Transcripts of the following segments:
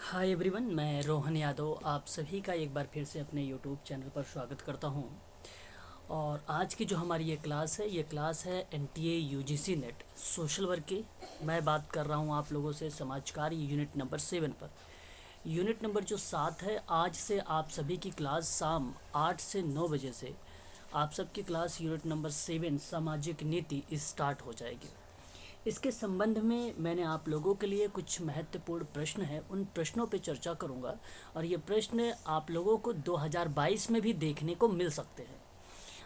Hi everyone, मैं रोहन यादव आप सभी का एक बार फिर से अपने यूट्यूब चैनल पर स्वागत करता हूं। और आज की जो हमारी ये क्लास है NTA UGC net social work की। मैं बात कर रहा हूं आप लोगों से समाज कार्य यूनिट नंबर 7 पर। यूनिट नंबर जो 7 है, आज से आप सभी की क्लास शाम 8 से 9 बजे से आप सबकी क्लास यूनिट नंबर 7 सामाजिक नीति स्टार्ट हो जाएगी। इसके संबंध में मैंने आप लोगों के लिए कुछ महत्वपूर्ण प्रश्न हैं, उन प्रश्नों पे चर्चा करूंगा। और ये प्रश्न आप लोगों को 2022 में भी देखने को मिल सकते हैं।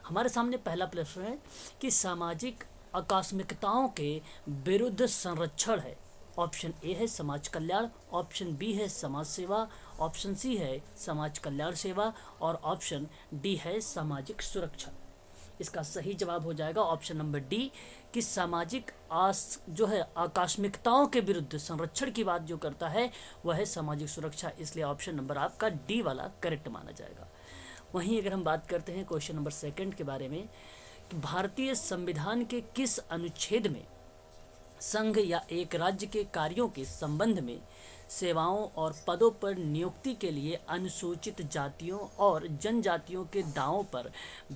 हमारे सामने पहला प्रश्न है कि सामाजिक आकस्मिकताओं के विरुद्ध संरक्षण है। ऑप्शन ए है समाज कल्याण, ऑप्शन बी है समाज सेवा, ऑप्शन सी है समाज कल्याण सेवा और ऑप्शन डी है सामाजिक सुरक्षा। इसका सही जवाब हो जाएगा ऑप्शन नंबर डी कि सामाजिक जो है आकस्मिकताओं के विरुद्ध संरक्षण की बात जो करता है वह है सामाजिक सुरक्षा। इसलिए ऑप्शन नंबर आपका डी वाला करेक्ट माना जाएगा। वहीं अगर हम बात करते हैं क्वेश्चन नंबर सेकंड के बारे में कि भारतीय संविधान के किस अनुच्छेद में संघ या एक राज्य के कार्यों के संबंध में सेवाओं और पदों पर नियुक्ति के लिए अनुसूचित जातियों और जनजातियों के दावों पर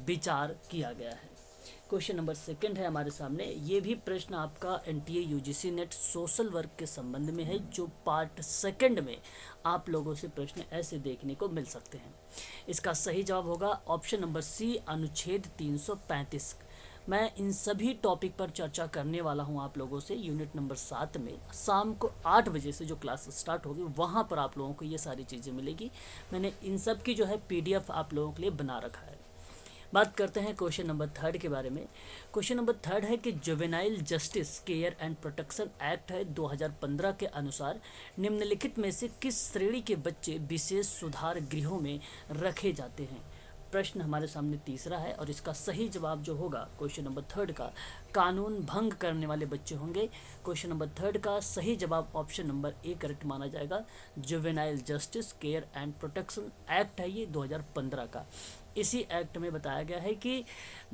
विचार किया गया है। क्वेश्चन नंबर सेकंड है हमारे सामने। ये भी प्रश्न आपका NTA UGC net social work के संबंध में है, जो पार्ट सेकंड में आप लोगों से प्रश्न ऐसे देखने को मिल सकते हैं। इसका सही जवाब होगा ऑप्शन नंबर सी, अनुच्छेद 335। मैं इन सभी टॉपिक पर चर्चा करने वाला हूं आप लोगों से यूनिट नंबर 7 में। शाम को 8 बजे से जो क्लास स्टार्ट होगी वहां पर आप लोगों को ये सारी चीज़ें मिलेगी। मैंने इन सब की जो है पीडीएफ आप लोगों के लिए बना रखा है। बात करते हैं क्वेश्चन नंबर थर्ड के बारे में। क्वेश्चन नंबर थर्ड है कि juvenile justice care and protection act है 2015 के अनुसार निम्नलिखित में से किस श्रेणी के बच्चे विशेष सुधार गृहों में रखे जाते हैं। प्रश्न हमारे सामने तीसरा है और इसका सही जवाब जो होगा क्वेश्चन नंबर थर्ड का कानून भंग करने वाले बच्चे होंगे। क्वेश्चन नंबर थर्ड का सही जवाब ऑप्शन नंबर ए करेक्ट माना जाएगा। Juvenile justice care and protection act है ये 2015 का। इसी एक्ट में बताया गया है कि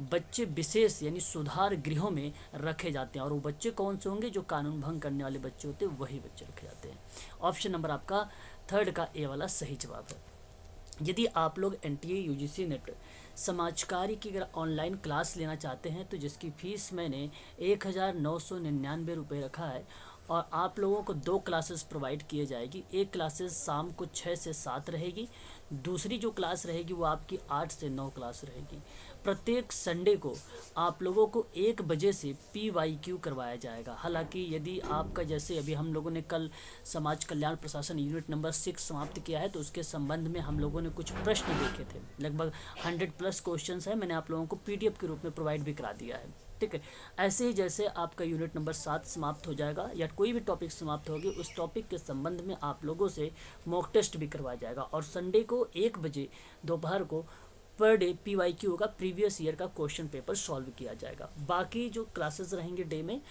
बच्चे विशेष यानी सुधार गृहों में रखे जाते हैं और वो बच्चे कौन से होंगे, जो कानून भंग करने वाले बच्चे होते हैं वही बच्चे रखे जाते हैं। ऑप्शन नंबर आपका थर्ड का ए वाला सही जवाब है। यदि आप लोग एनटीए यूजीसी नेट समाज कार्य की अगर ऑनलाइन क्लास लेना चाहते हैं तो जिसकी फ़ीस मैंने 1999 रुपये रखा है और आप लोगों को 2 क्लासेस प्रोवाइड किए जाएगी। एक क्लासेस शाम को 6 से 7 रहेगी, दूसरी जो क्लास रहेगी वो आपकी 8 से 9 क्लास रहेगी। प्रत्येक संडे को आप लोगों को 1 बजे से PYQ करवाया जाएगा। हालांकि यदि आपका जैसे अभी हम लोगों ने कल समाज कल्याण प्रशासन यूनिट नंबर 6 समाप्त किया है तो उसके संबंध में हम लोगों ने कुछ प्रश्न देखे थे, लगभग 100+ क्वेश्चंस है, मैंने आप लोगों को PDF के रूप में प्रोवाइड भी करा दिया है। ठीक है, ऐसे ही जैसे आपका यूनिट नंबर 7 समाप्त हो जाएगा या कोई भी टॉपिक समाप्त होगी उस टॉपिक के संबंध में आप लोगों से मॉक टेस्ट भी करवाया जाएगा। और संडे को 1 बजे दोपहर को पर डे PYQ होगा, प्रीवियस ईयर का क्वेश्चन पेपर सॉल्व किया जाएगा। बाकी जो क्लासेस रहेंगे डे में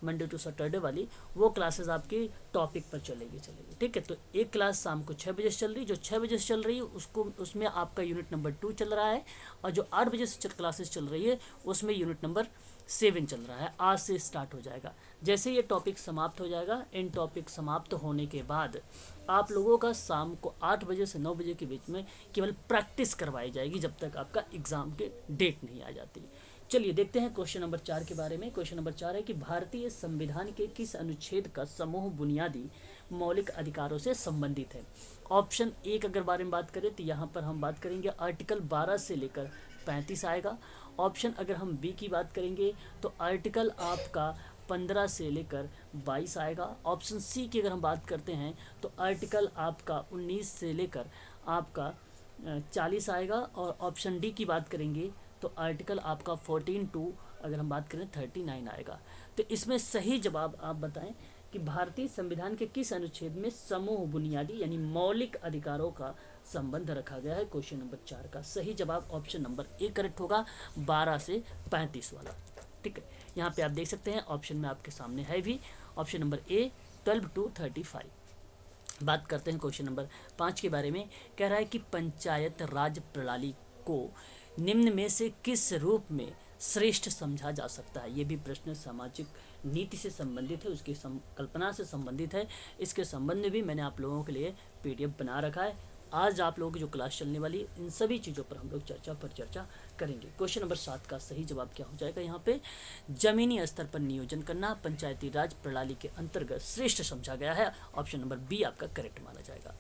मंडे टू सैटरडे वाली वो क्लासेस आपकी टॉपिक पर चलेगी। ठीक है, तो एक क्लास शाम को 6 बजे से चल रही, जो 6 बजे से चल रही है उसमें आपका यूनिट नंबर 2 चल रहा है और जो 8 बजे से क्लासेस चल रही है उसमें यूनिट नंबर 7 चल रहा है। आज से स्टार्ट हो जाएगा। जैसे ये टॉपिक समाप्त हो जाएगा, इन टॉपिक समाप्त होने के बाद आप लोगों का शाम को 8 बजे से 9 बजे के बीच में केवल प्रैक्टिस करवाई जाएगी जब तक आपका एग्ज़ाम के डेट नहीं आ जाती। चलिए देखते हैं क्वेश्चन नंबर 4 के बारे में। क्वेश्चन नंबर 4 है कि भारतीय संविधान के किस अनुच्छेद का समूह बुनियादी मौलिक अधिकारों से संबंधित है। ऑप्शन ए अगर बारे में बात करें तो यहाँ पर हम बात करेंगे आर्टिकल 12 से लेकर 35 आएगा। ऑप्शन अगर हम बी की बात करेंगे तो आर्टिकल आपका 15 से लेकर 22 आएगा। ऑप्शन सी की अगर हम बात करते हैं तो आर्टिकल आपका 19 से लेकर आपका 40 आएगा। और ऑप्शन डी की बात करेंगे तो आर्टिकल आपका 14 टू अगर हम बात करें 39 आएगा। तो इसमें सही जवाब आप बताएं कि भारतीय संविधान के किस अनुच्छेद में समूह बुनियादी यानी मौलिक अधिकारों का संबंध रखा गया है। क्वेश्चन नंबर 4 का सही जवाब ऑप्शन नंबर ए करेक्ट होगा, 12 से 35 वाला। ठीक है, यहाँ पे आप देख सकते हैं ऑप्शन में आपके सामने है भी ऑप्शन नंबर ए 12 टू 35। बात करते हैं क्वेश्चन नंबर 5 के बारे में। कह रहा है कि पंचायत राज प्रणाली को निम्न में से किस रूप में श्रेष्ठ समझा जा सकता है। ये भी प्रश्न सामाजिक नीति से संबंधित है, उसकी कल्पना से संबंधित है। इसके संबंध में भी मैंने आप लोगों के लिए पीडीएफ बना रखा है। आज आप लोगों की जो क्लास चलने वाली है, इन सभी चीज़ों पर हम लोग चर्चा करेंगे। क्वेश्चन नंबर 7 का सही जवाब क्या हो जाएगा यहाँ पे? जमीनी स्तर पर नियोजन करना पंचायती राज प्रणाली के अंतर्गत श्रेष्ठ समझा गया है। ऑप्शन नंबर बी आपका करेक्ट माना जाएगा।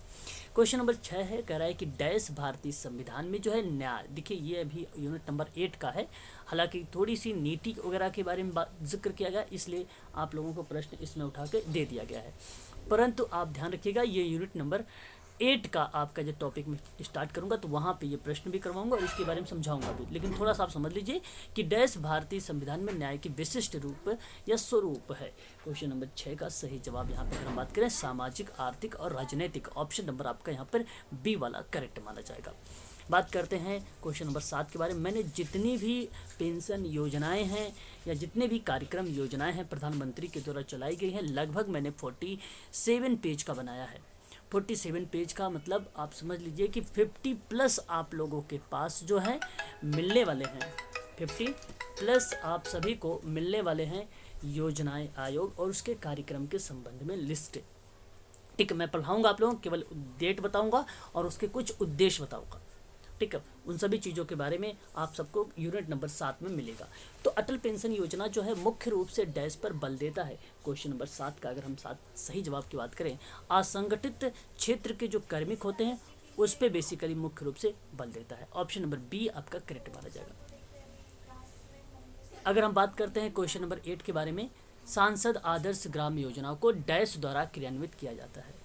क्वेश्चन नंबर 6 है, कह रहा है कि डैश भारतीय संविधान में जो है न्याय, देखिए ये अभी यूनिट नंबर 8 का है, हालांकि थोड़ी सी नीति वगैरह के बारे में जिक्र किया गया, इसलिए आप लोगों को प्रश्न इसमें उठा के दे दिया गया है। परंतु आप ध्यान रखिएगा, ये यूनिट नंबर 8 का आपका जो टॉपिक में स्टार्ट करूंगा तो वहाँ पे ये प्रश्न भी करवाऊंगा और इसके बारे में समझाऊंगा भी। लेकिन थोड़ा सा आप समझ लीजिए कि डैश भारतीय संविधान में न्याय की विशिष्ट रूप या स्वरूप है। क्वेश्चन नंबर 6 का सही जवाब यहाँ पे अगर हम बात करें सामाजिक, आर्थिक और राजनीतिक, ऑप्शन नंबर आपका यहाँ पर बी वाला करेक्ट माना जाएगा। बात करते हैं क्वेश्चन नंबर 7 के बारे में। मैंने जितनी भी पेंशन योजनाएं हैं या जितने भी कार्यक्रम योजनाएं हैं प्रधानमंत्री के द्वारा चलाई गई हैं, लगभग मैंने 47 पेज का बनाया है। 47 पेज का मतलब आप समझ लीजिए कि 50 प्लस आप लोगों के पास जो है मिलने वाले हैं, 50 प्लस आप सभी को मिलने वाले हैं योजनाएं, आयोग और उसके कार्यक्रम के संबंध में लिस्ट। ठीक है, मैं पढ़ाऊंगा आप लोगों को, केवल डेट बताऊंगा और उसके कुछ उद्देश्य बताऊंगा। ठीक है, उन सभी चीज़ों के बारे में आप सबको यूनिट नंबर 7 में मिलेगा। तो अटल पेंशन योजना जो है मुख्य रूप से डैश पर बल देता है। क्वेश्चन नंबर 7 का अगर हम सही जवाब की बात करें, असंगठित क्षेत्र के जो कार्मिक होते हैं उस पर बेसिकली मुख्य रूप से बल देता है। ऑप्शन नंबर बी आपका करेक्ट माना जाएगा। अगर हम बात करते हैं क्वेश्चन नंबर 8 के बारे में, सांसद आदर्श ग्राम योजना को डैश द्वारा क्रियान्वित किया जाता है।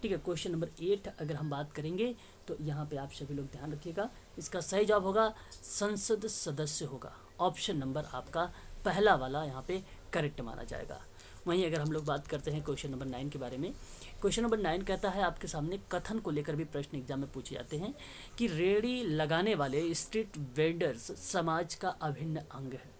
ठीक है, क्वेश्चन नंबर 8 अगर हम बात करेंगे तो यहाँ पे आप सभी लोग ध्यान रखिएगा, इसका सही जवाब होगा संसद सदस्य होगा। ऑप्शन नंबर आपका पहला वाला यहाँ पे करेक्ट माना जाएगा। वहीं अगर हम लोग बात करते हैं क्वेश्चन नंबर 9 के बारे में, क्वेश्चन नंबर 9 कहता है आपके सामने कथन को लेकर भी प्रश्न एग्जाम में पूछे जाते हैं कि रेहड़ी लगाने वाले स्ट्रीट वेंडर्स समाज का अभिन्न अंग है।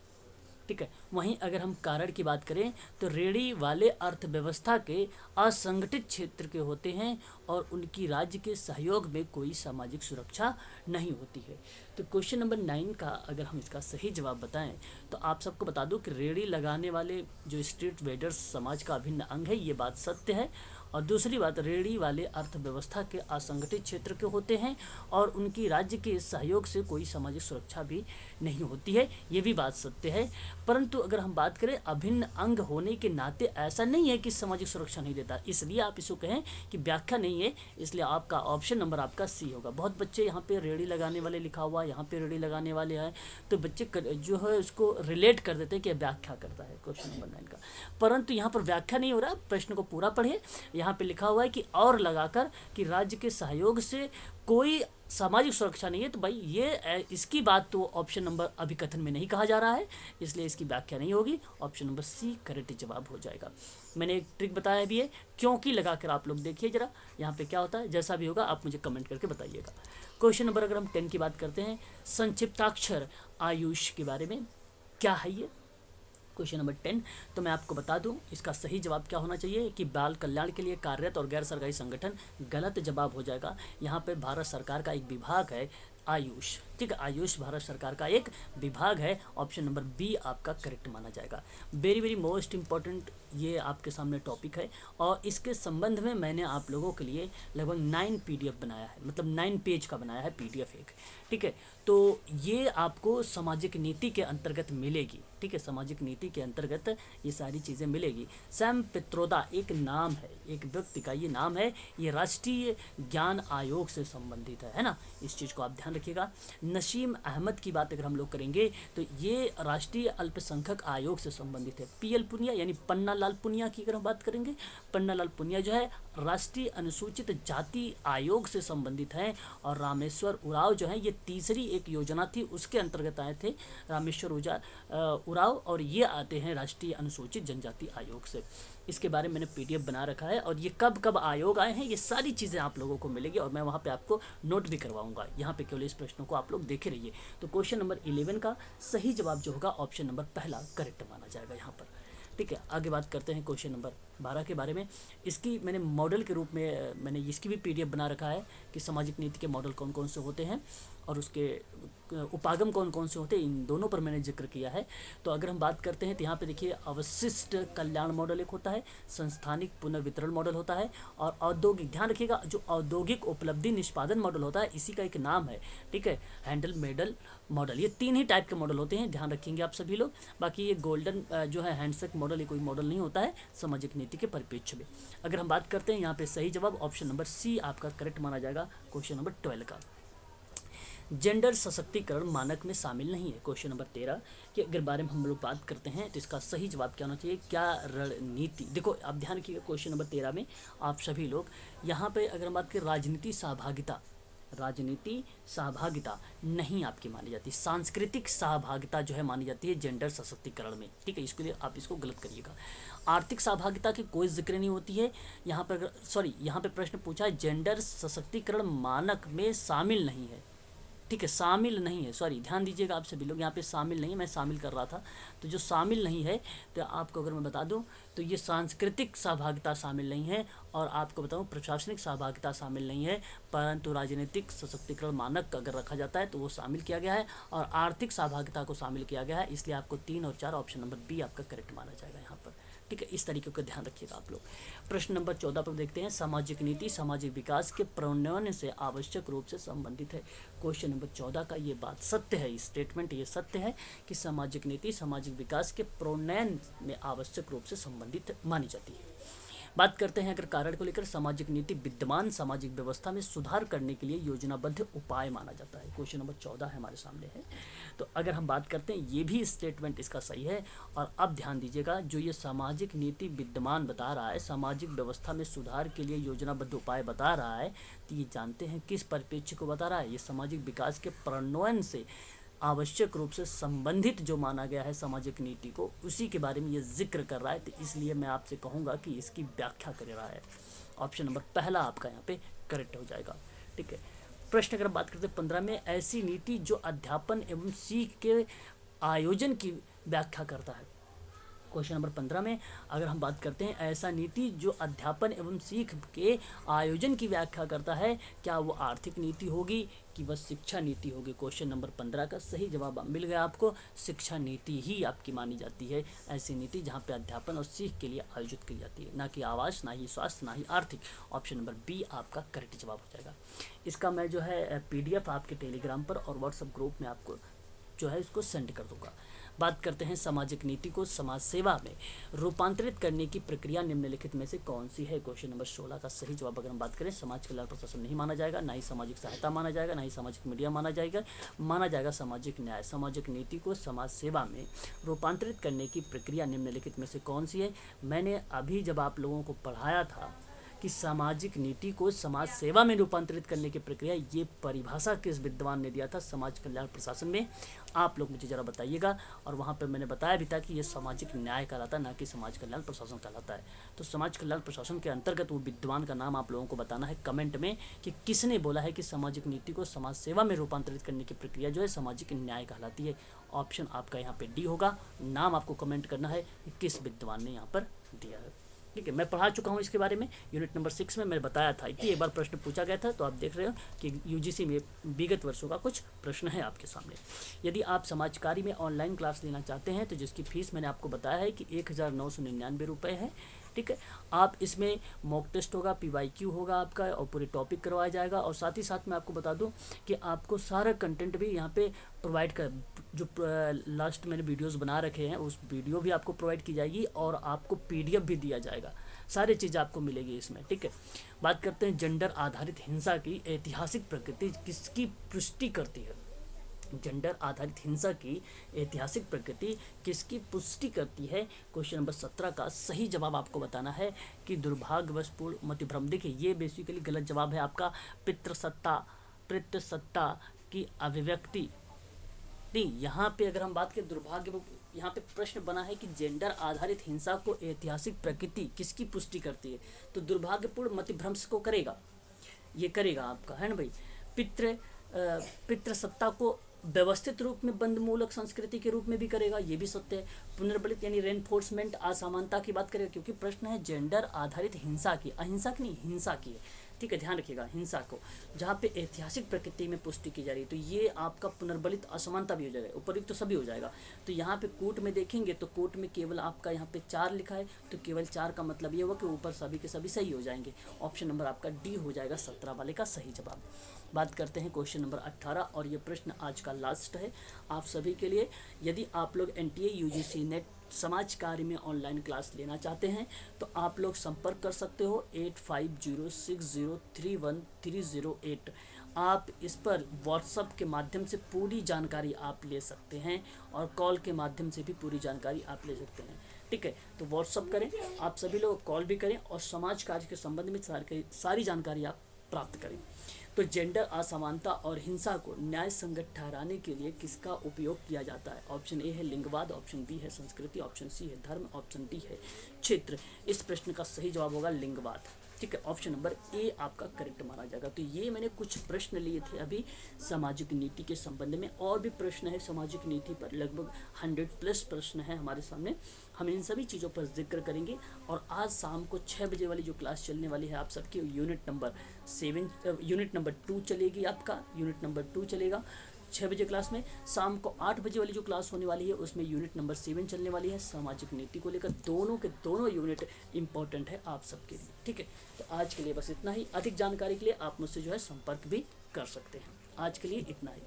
ठीक है, वहीं अगर हम कारण की बात करें तो रेहड़ी वाले अर्थव्यवस्था के असंगठित क्षेत्र के होते हैं और उनकी राज्य के सहयोग में कोई सामाजिक सुरक्षा नहीं होती है। तो क्वेश्चन नंबर 9 का अगर हम इसका सही जवाब बताएं तो आप सबको बता दूं कि रेहड़ी लगाने वाले जो स्ट्रीट वेंडर्स समाज का अभिन्न अंग है, ये बात सत्य है। और दूसरी बात, रेहड़ी वाले अर्थव्यवस्था के असंगठित क्षेत्र के होते हैं और उनकी राज्य के सहयोग से कोई सामाजिक सुरक्षा भी नहीं होती है, ये भी बात सत्य है। परंतु अगर हम बात करें अभिन्न अंग होने के नाते ऐसा नहीं है कि सामाजिक सुरक्षा नहीं देता, इसलिए आप इसको कहें कि व्याख्या नहीं है, इसलिए आपका ऑप्शन नंबर आपका सी होगा। बहुत बच्चे यहाँ पे रेहड़ी लगाने वाले लिखा हुआ, यहाँ पे रेहड़ी लगाने वाले हैं, तो बच्चे जो है उसको रिलेट कर देते हैं कि व्याख्या करता है क्वेश्चन नंबर 9 का, परंतु यहाँ पर व्याख्या नहीं हो रहा। प्रश्न को पूरा पढ़िए, यहाँ पे लिखा हुआ है कि और लगाकर कि राज्य के सहयोग से कोई सामाजिक सुरक्षा नहीं है, तो भाई ये इसकी बात तो ऑप्शन नंबर अभी कथन में नहीं कहा जा रहा है, इसलिए इसकी व्याख्या नहीं होगी। ऑप्शन नंबर सी करेक्ट जवाब हो जाएगा। मैंने एक ट्रिक बताया भी है, क्योंकि लगाकर आप लोग देखिए जरा यहाँ पे क्या होता है, जैसा भी होगा आप मुझे कमेंट करके बताइएगा। क्वेश्चन नंबर अगर हम 10 की बात करते हैं, संक्षिप्ताक्षर आयुष के बारे में क्या है ये क्वेश्चन नंबर 10, तो मैं आपको बता दूं इसका सही जवाब क्या होना चाहिए कि बाल कल्याण के लिए कार्यरत और गैर सरकारी संगठन। गलत जवाब हो जाएगा। यहाँ पे भारत सरकार का एक विभाग है आयुष। ठीक है, आयुष भारत सरकार का एक विभाग है। ऑप्शन नंबर बी आपका करेक्ट माना जाएगा। वेरी वेरी मोस्ट इम्पॉर्टेंट ये आपके सामने टॉपिक है और इसके संबंध में मैंने आप लोगों के लिए लगभग 9 पीडीएफ बनाया है, मतलब 9 पेज का बनाया है पीडीएफ एक। ठीक है, तो ये आपको सामाजिक नीति के अंतर्गत मिलेगी। ठीक है, सामाजिक नीति के अंतर्गत ये सारी चीज़ें मिलेगी। सैम पित्रोदा एक नाम है, एक व्यक्ति का ये नाम है, ये राष्ट्रीय ज्ञान आयोग से संबंधित है ना, इस चीज़ को आप ध्यान रखिएगा। नसीम अहमद की बात अगर हम लोग करेंगे तो ये राष्ट्रीय अल्पसंख्यक आयोग से संबंधित है। पीएल पुनिया यानी पन्ना लाल पुनिया की अगर हम बात करेंगे, पन्ना लाल पुनिया जो है राष्ट्रीय अनुसूचित जाति आयोग से संबंधित है। और रामेश्वर उरांव जो है ये तीसरी एक योजना थी उसके अंतर्गत आए थे रामेश्वर उरांव, और ये आते हैं राष्ट्रीय अनुसूचित जनजाति आयोग से। इसके बारे में मैंने पीडीएफ बना रखा है और ये कब कब आयोग आए हैं ये सारी चीज़ें आप लोगों को मिलेगी और मैं वहाँ पे आपको नोट भी करवाऊंगा। यहाँ पे केवल इस प्रश्नों को आप लोग देखे रहिए। तो क्वेश्चन नंबर 11 का सही जवाब जो होगा ऑप्शन नंबर पहला करेक्ट माना जाएगा यहाँ पर। ठीक है, आगे बात करते हैं क्वेश्चन नंबर 12 के बारे में। इसकी मैंने मॉडल के रूप में मैंने इसकी भी पीडीएफ बना रखा है कि सामाजिक नीति के मॉडल कौन कौन से होते हैं और उसके उपागम कौन कौन से होते हैं, इन दोनों पर मैंने जिक्र किया है। तो अगर हम बात करते हैं तो यहाँ पे देखिए अवशिष्ट कल्याण मॉडल एक होता है, संस्थानिक पुनर्वितरण मॉडल होता है और औद्योगिक, ध्यान रखिएगा, जो औद्योगिक उपलब्धि निष्पादन मॉडल होता है इसी का एक नाम है, ठीक है, हैंडल मेडल मॉडल। ये 3 ही टाइप के मॉडल होते हैं, ध्यान रखेंगे आप सभी लोग। बाकी ये गोल्डन जो है हैंडसेक मॉडल, ये कोई मॉडल नहीं होता है सामाजिक नीति के परिप्रेक्ष्य में। अगर हम बात करते हैं यहाँ पे सही जवाब ऑप्शन नंबर सी आपका करेक्ट माना जाएगा क्वेश्चन नंबर 12 का। जेंडर सशक्तिकरण मानक में शामिल नहीं है, क्वेश्चन नंबर 13 के अगर बारे में हम लोग बात करते हैं तो इसका सही जवाब क्या होना चाहिए, क्या रणनीति। देखो आप ध्यान रखिएगा क्वेश्चन नंबर 13 में आप सभी लोग यहाँ पे अगर हम बात करें राजनीति सहभागिता नहीं आपकी मानी जाती, सांस्कृतिक सहभागिता जो है मानी जाती है जेंडर सशक्तिकरण में, ठीक है, इसके लिए आप इसको गलत करिएगा। आर्थिक सहभागिता की कोई जिक्र नहीं होती है यहाँ पर, यहाँ पे प्रश्न पूछा है जेंडर सशक्तिकरण मानक में शामिल नहीं है, ठीक है, शामिल नहीं है, ध्यान दीजिएगा आप सभी लोग, यहाँ पे शामिल नहीं है, मैं शामिल कर रहा था, तो जो शामिल नहीं है तो आपको अगर मैं बता दूं तो ये सांस्कृतिक सहभागिता शामिल नहीं है और आपको बताऊं प्रशासनिक सहभागिता शामिल नहीं है, परंतु राजनीतिक सशक्तिकरण मानक अगर रखा जाता है तो वो शामिल किया गया है और आर्थिक सहभागिता को शामिल किया गया है, इसलिए आपको 3 और 4 ऑप्शन नंबर बी आपका करेक्ट माना जाएगा यहाँ पर, ठीक है, इस तरीके का ध्यान रखिएगा आप लोग। प्रश्न नंबर 14 पर देखते हैं, सामाजिक नीति सामाजिक विकास के प्रणयन से आवश्यक रूप से संबंधित है। क्वेश्चन नंबर 14 का ये बात सत्य है, स्टेटमेंट ये सत्य है कि सामाजिक नीति सामाजिक विकास के प्रणयन में आवश्यक रूप से संबंधित मानी जाती है। बात करते हैं अगर कारण को लेकर, सामाजिक नीति विद्यमान सामाजिक व्यवस्था में सुधार करने के लिए योजनाबद्ध उपाय माना जाता है, क्वेश्चन नंबर 14 है हमारे सामने है। तो अगर हम बात करते हैं ये भी स्टेटमेंट इसका सही है और अब ध्यान दीजिएगा जो ये सामाजिक नीति विद्यमान बता रहा है, सामाजिक व्यवस्था में सुधार के लिए योजनाबद्ध उपाय बता रहा है, तो ये जानते हैं किस परिप्रेक्ष्य को बता रहा है, ये सामाजिक विकास के प्रणयन से आवश्यक रूप से संबंधित जो माना गया है सामाजिक नीति को, उसी के बारे में ये जिक्र कर रहा है, तो इसलिए मैं आपसे कहूँगा कि इसकी व्याख्या कर रहा है। ऑप्शन नंबर पहला आपका यहाँ पे करेक्ट हो जाएगा, ठीक है। प्रश्न अगर बात करते हैं 15 में, ऐसी नीति जो अध्यापन एवं सीख के आयोजन की व्याख्या करता है, क्वेश्चन नंबर 15 में अगर हम बात करते हैं ऐसा नीति जो अध्यापन एवं सीख के आयोजन की व्याख्या करता है, क्या वो आर्थिक नीति होगी कि वह शिक्षा नीति होगी। क्वेश्चन नंबर 15 का सही जवाब मिल गया आपको, शिक्षा नीति ही आपकी मानी जाती है, ऐसी नीति जहाँ पे अध्यापन और सीख के लिए आयोजित की जाती है, ना कि आवास, ना ही स्वास्थ्य, ना ही आर्थिक। ऑप्शन नंबर बी आपका करेक्ट जवाब हो जाएगा। इसका मैं जो है PDF आपके टेलीग्राम पर और व्हाट्सएप ग्रुप में आपको जो है इसको सेंड कर दूंगा। बात करते हैं सामाजिक नीति को समाज सेवा में रूपांतरित करने की प्रक्रिया निम्नलिखित में से कौन सी है। क्वेश्चन नंबर 16 का सही जवाब अगर हम बात करें, समाज कल्याण प्रशासन नहीं माना जाएगा, ना ही सामाजिक सहायता माना जाएगा, ना ही सामाजिक मीडिया माना जाएगा सामाजिक न्याय। सामाजिक नीति को समाज सेवा में रूपांतरित करने की प्रक्रिया निम्नलिखित में से कौन सी है। मैंने अभी जब आप लोगों को पढ़ाया था कि सामाजिक नीति को समाज सेवा में रूपांतरित करने की प्रक्रिया, ये परिभाषा किस विद्वान ने दिया था समाज कल्याण प्रशासन में, आप लोग मुझे ज़रा बताइएगा। और वहाँ पर मैंने बताया भी था कि ये सामाजिक न्याय कहलाता है, ना कि समाज कल्याण प्रशासन कहलाता है। तो समाज कल्याण प्रशासन के अंतर्गत वो विद्वान का नाम आप लोगों को बताना है कमेंट में कि किसने बोला है कि सामाजिक नीति को समाज सेवा में रूपांतरित करने की प्रक्रिया जो है सामाजिक न्याय कहलाती है। ऑप्शन आपका यहाँ पे डी होगा, नाम आपको कमेंट करना है कि किस विद्वान ने यहाँ पर दिया है, ठीक है। मैं पढ़ा चुका हूँ इसके बारे में, यूनिट नंबर 6 में मैंने बताया था कि एक बार प्रश्न पूछा गया था, तो आप देख रहे हो कि यूजीसी में विगत वर्षों का कुछ प्रश्न है आपके सामने। यदि आप समाजकारी में ऑनलाइन क्लास लेना चाहते हैं तो जिसकी फ़ीस मैंने आपको बताया है कि 1999 रुपये है, ठीक है। आप इसमें मॉक टेस्ट होगा, PYQ होगा आपका और पूरे टॉपिक करवाया जाएगा। और साथ ही साथ मैं आपको बता दूं कि आपको सारा कंटेंट भी यहाँ पे प्रोवाइड कर, जो लास्ट मैंने वीडियोस बना रखे हैं उस वीडियो भी आपको प्रोवाइड की जाएगी और आपको PDF भी दिया जाएगा, सारी चीज़ें आपको मिलेगी इसमें, ठीक है। बात करते हैं जेंडर आधारित हिंसा की ऐतिहासिक प्रकृति किसकी पुष्टि करती है। जेंडर आधारित हिंसा की ऐतिहासिक प्रकृति किसकी पुष्टि करती है। क्वेश्चन नंबर 17 का सही जवाब आपको बताना है कि दुर्भाग्यवशपूर्ण मतिभ्रम। देखिए ये बेसिकली गलत जवाब है आपका, पितृसत्ता की अभिव्यक्ति नहीं। यहाँ पे अगर हम बात करें दुर्भाग्य, यहाँ पे प्रश्न बना है कि जेंडर आधारित हिंसा को ऐतिहासिक प्रकृति किसकी पुष्टि करती है, तो दुर्भाग्यपूर्ण मतिभ्रंश को करेगा, ये करेगा आपका, है ना भाई। पितृसत्ता को व्यवस्थित रूप में बंधमूलक संस्कृति के रूप में भी करेगा, ये भी सत्य है। पुनर्बलित यानी रेनफोर्समेंट असमानता की बात करेगा, क्योंकि प्रश्न है जेंडर आधारित हिंसा की, अहिंसा की नहीं, हिंसा की है, ठीक है, ध्यान रखिएगा, हिंसा को, जहाँ पे ऐतिहासिक प्रकृति में पुष्टि की जा रही है, तो ये आपका पुनर्बलित असमानता भी हो जाएगा, उपयुक्त तो सभी हो जाएगा। तो यहाँ पे कोट में देखेंगे तो कोट में केवल आपका यहाँ पे 4 लिखा है, तो केवल 4 का मतलब ये हुआ कि ऊपर सभी के सभी सही हो जाएंगे। ऑप्शन नंबर आपका डी हो जाएगा 17 वाले का सही जवाब। बात करते हैं क्वेश्चन नंबर 18, और ये प्रश्न आज का लास्ट है आप सभी के लिए। यदि आप लोग एनटीए यूजीसी नेट समाज कार्य में ऑनलाइन क्लास लेना चाहते हैं तो आप लोग संपर्क कर सकते हो 8506031308। आप इस पर व्हाट्सएप के माध्यम से पूरी जानकारी आप ले सकते हैं और कॉल के माध्यम से भी पूरी जानकारी आप ले सकते हैं, ठीक है। तो व्हाट्सएप करें, आप सभी लोग कॉल भी करें और समाज कार्य के संबंध में सारी जानकारी आप प्राप्त करें। तो जेंडर असमानता और हिंसा को न्याय संगत ठहराने के लिए किसका उपयोग किया जाता है? ऑप्शन ए है लिंगवाद, ऑप्शन बी है संस्कृति, ऑप्शन सी है धर्म, ऑप्शन डी है क्षेत्र। इस प्रश्न का सही जवाब होगा लिंगवाद, ठीक है। ऑप्शन नंबर ए आपका करेक्ट माना जाएगा। तो ये मैंने कुछ प्रश्न लिए थे अभी सामाजिक नीति के संबंध में, और भी प्रश्न है सामाजिक नीति पर, लगभग 100+ प्रश्न है हमारे सामने। हम इन सभी चीज़ों पर जिक्र करेंगे। और आज शाम को 6 बजे वाली जो क्लास चलने वाली है आप सबकी, यूनिट नंबर 2 चलेगी, आपका यूनिट नंबर 2 चलेगा 6 बजे क्लास में। शाम को 8 बजे वाली जो क्लास होने वाली है उसमें यूनिट नंबर 7 चलने वाली है सामाजिक नीति को लेकर। दोनों के दोनों यूनिट इंपॉर्टेंट है आप सबके लिए, ठीक है। तो आज के लिए बस इतना ही। अधिक जानकारी के लिए आप मुझसे जो है संपर्क भी कर सकते हैं। आज के लिए इतना ही।